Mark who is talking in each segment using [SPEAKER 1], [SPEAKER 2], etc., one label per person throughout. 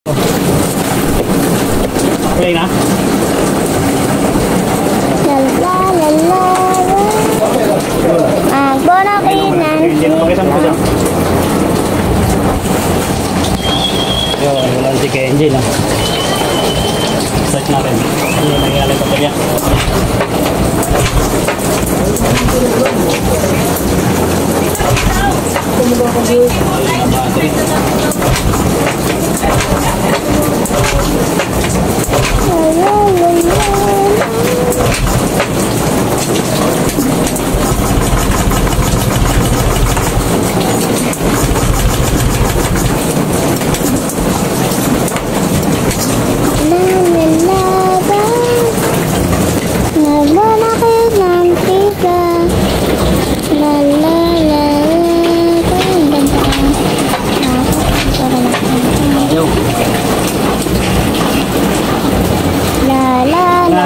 [SPEAKER 1] Play na?
[SPEAKER 2] Bono kinan.
[SPEAKER 1] Pakita mo siya. Yun, wala si Kenji na. Search natin. Ano yung nangyari sa kanya?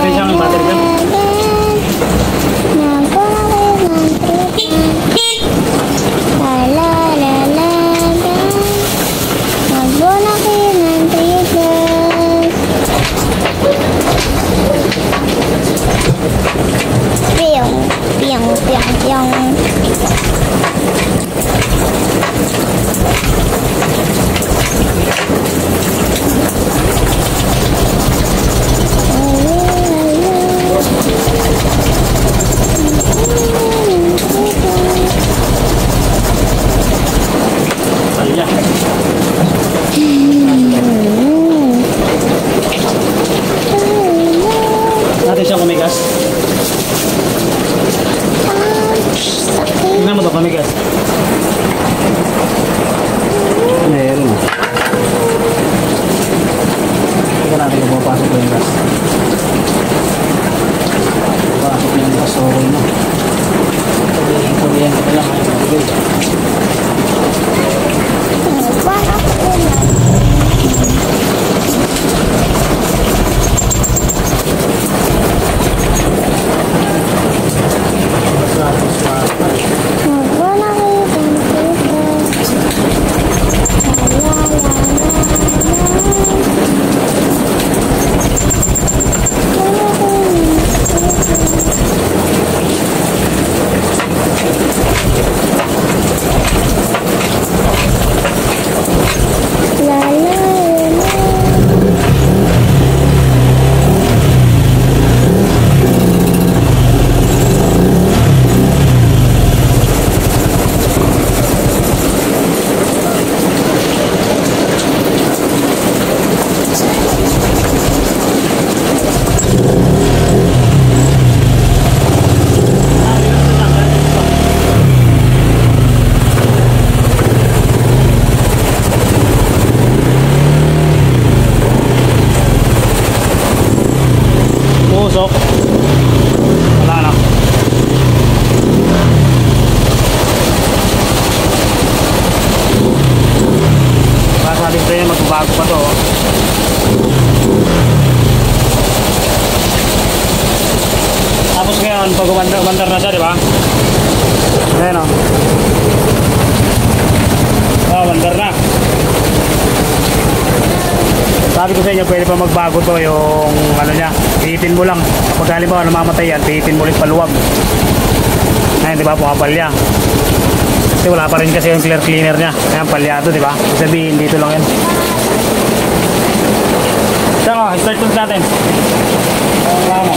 [SPEAKER 1] Ayun ang battery. Natin siyang kumigas. Tingnan mo ito kumigas. Meron. Tingnan natin kung mapasok ko yung gas. Pasok na yung gas. Okay na. Sabihin ko yan. Ito lang ay mabigay. Wala na. Masabi ko yun, magbago pa to. Tapos ngayon, pag umandar na siya, di ba? Ayan o. Umandar na. Sabi ko sa inyo, pwede pa magbago to yung ano niya, pihitin mo lang. Kapag halimbawa namamatay yan, pihitin mo ulit paluwag. Ngayon, di ba, pumapalya. Kasi wala pa rin kasi yung clear cleaner niya. Ayan, palyado, di ba? Sabihin, dito lang yan. So, start tools natin. Wala mo.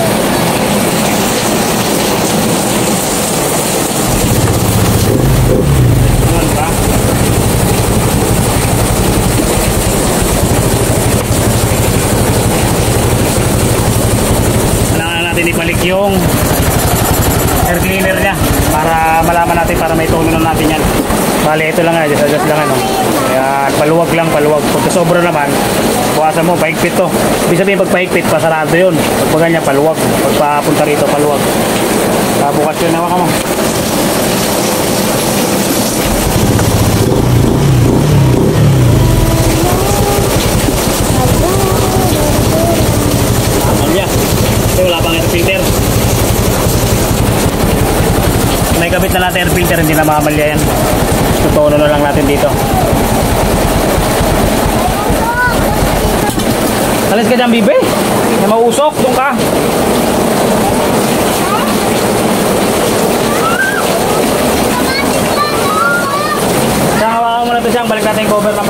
[SPEAKER 1] Ayan, ba? Ibalik yung air cleaner niya para malaman natin, para may tuminom natin yan. Bali, ito lang nga, just lang ano. Kaya paluwag lang, paluwag. Pagka sobra naman, buwasan mo, paigpit to. Ibig sabihin, pag paigpit, pasarado yun. Pag ganyan, paluwag. Pag papunta rito, paluwag. Bukas yun, nawa ka mo. Wala pang air filter. May kabit na natin air filter, hindi na makamalya yan. Tutuno na lang natin dito. Alis ka dyan, bibe. Na mausok, doon ka. Siyang, hawakan mo na ito siyang. Balik natin yung cover mamaya.